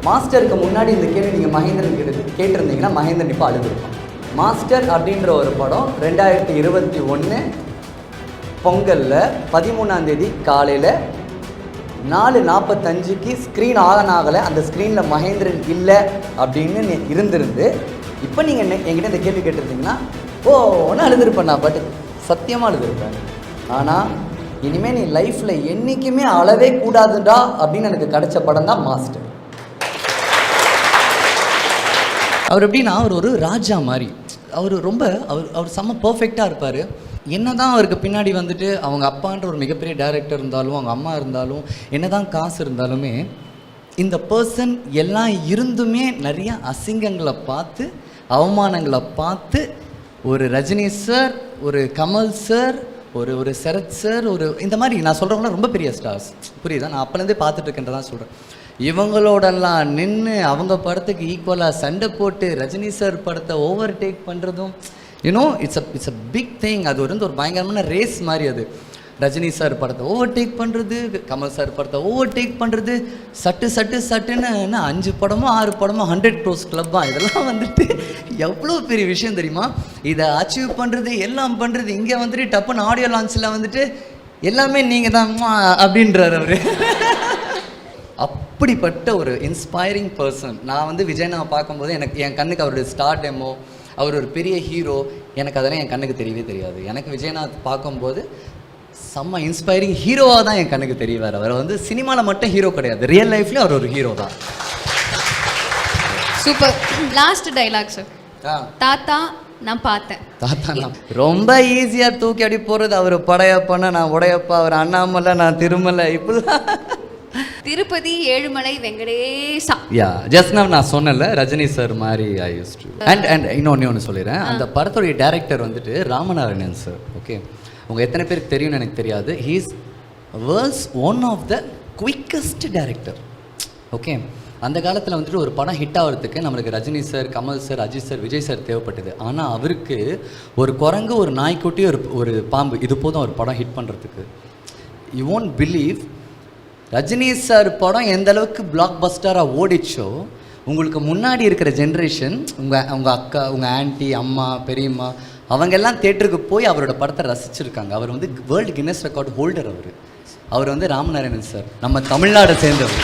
மாஸ்டருக்கு முன்னாடி இந்த கேள்வி நீங்கள் மகேந்திரன் கேட்டிருந்தீங்கன்னா மகேந்திரன் இப்போ அழுதுருப்பான். மாஸ்டர் அப்படின்ற ஒரு படம் 2021 பொங்கலில் 13ஆம் தேதி காலையில் 4:45 ஸ்க்ரீன் ஆகலை. அந்த ஸ்க்ரீனில் மகேந்திரன் இல்லை அப்படின்னு இருந்திருந்து இப்போ நீங்கள் என்கிட்ட இந்த கேள்வி கேட்டிருந்தீங்கன்னா ஒன்று அழுதுருப்பேன். நான் பட் சத்தியமாக அழுதுருப்பேன். ஆனால் இனிமேல் நீ லைஃப்பில் என்றைக்குமே அழவே கூடாதுடா அப்படின்னு எனக்கு கிடைச்ச படம் தான் மாஸ்டர். அவர் எப்படின்னா அவர் ஒரு ராஜா மாதிரி. அவர் செம்ம பர்ஃபெக்டாக இருப்பார். என்ன தான் அவருக்கு பின்னாடி வந்துட்டு அவங்க அப்பான்ற ஒரு மிகப்பெரிய டைரக்டர் இருந்தாலும் அவங்க அம்மா இருந்தாலும் என்ன தான் காசு இருந்தாலுமே இந்த பர்சன் எல்லாம் இருந்துமே நிறைய அசிங்கங்களை பார்த்து அவமானங்களை பார்த்து ஒரு ரஜினி சார், ஒரு கமல் சார், ஒரு சரத் சார், இந்த மாதிரி நான் சொல்கிறவங்களாம் ரொம்ப பெரிய ஸ்டார்ஸ், புரியுதா? நான் அப்போலேருந்தே பார்த்துட்டு இருக்கேன்றதான் சொல்கிறேன். இவங்களோடலாம் நின்று அவங்க படத்துக்கு ஈக்குவலாக சண்டை போட்டு ரஜினி சார் படத்தை ஓவர் டேக் பண்ணுறதும் இட்ஸ் அ பிக் திங். அது ஒரு பயங்கரமான ரேஸ் மாதிரி. அது ரஜினி சார் படத்தை ஓவர் டேக் பண்ணுறது, கமல் சார் படத்தை ஓவர் டேக் பண்ணுறது, சட்டுன்னு 5 படமோ 6 படமோ 100 crores கிளப்பா. இதெல்லாம் வந்துட்டு எவ்வளோ பெரிய விஷயம் தெரியுமா? இதை அச்சீவ் பண்ணுறது எல்லாம் பண்ணுறது. இங்கே வந்துட்டு டப்புன்னு ஆடியோ லான்ச்சில் வந்துட்டு எல்லாமே நீங்கள் தான் அப்படின்றார் அவர். அப்படிப்பட்ட ஒரு இன்ஸ்பைரிங் பர்சன். நான் விஜயனை பார்க்கும்போது எனக்கு என் கண்ணுக்கு அவருடைய ஸ்டார் டெமோ, அவர் ஒரு பெரிய ஹீரோ, எனக்கு அதெல்லாம் என் கண்ணுக்கு தெரியவே தெரியாது. எனக்கு விஜயநாத் பார்க்கும்போது செம்ம இன்ஸ்பைரிங் ஹீரோவாக தான் என் கண்ணுக்கு தெரியவார். அவர் சினிமாவில் மட்டும் ஹீரோ கிடையாது, ரியல் லைஃப்லேயும் அவர் ஒரு ஹீரோ தான். சூப்பர். Last dialogue sir. தாத்தா நான் பார்த்தேன். தாத்தா நான் ரொம்ப ஈஸியாக தூக்கி அப்படி போகிறது. அவர் படையப்பனா நான் உடையப்பா, அவர் அண்ணாமலை நான் திருமலை, இப்படிலாம். திருப்பதி ஏழுமலை வெங்கடேசா. ஜஸ்ட் நான் சொன்னல ரஜினி சார் மாதிரி ஐ யூஸ் டு. அண்ட் இன்னொன்று சொல்லிடுறேன். அந்த படத்துடைய டைரக்டர் ராமநாராயணன் சார். ஓகே, உங்கள் எத்தனை பேருக்கு தெரியும்னு எனக்கு தெரியாது. He is world's one of the quickest director. Okay, அந்த காலத்தில் ஒரு படம் ஹிட் ஆகிறதுக்கு நம்மளுக்கு Rajini sir, Kamal sir, Ajith sir, Vijay sir தேவைப்பட்டது. ஆனால் அவருக்கு ஒரு குரங்கு, ஒரு நாய்க்குட்டி, ஒரு பாம்பு, இது போதும் ஒரு படம் ஹிட் பண்ணுறதுக்கு. You won't believe Rajini sir படம் எந்த அளவுக்கு பிளாக் பஸ்டராக ஓடிச்சோ, உங்களுக்கு முன்னாடி இருக்கிற ஜென்ரேஷன், உங்கள் அக்கா, உங்கள் ஆன்ட்டி, அம்மா, பெரியம்மா, அவங்க எல்லாம் தேட்டருக்கு போய் அவரோட படத்தை ரசிச்சிருக்காங்க. அவர் வேர்ல்டு கின்னஸ் ரெக்கார்டு ஹோல்டர். அவர் ராமநாராயணன் சார், நம்ம தமிழ்நாடை சேர்ந்தவர்.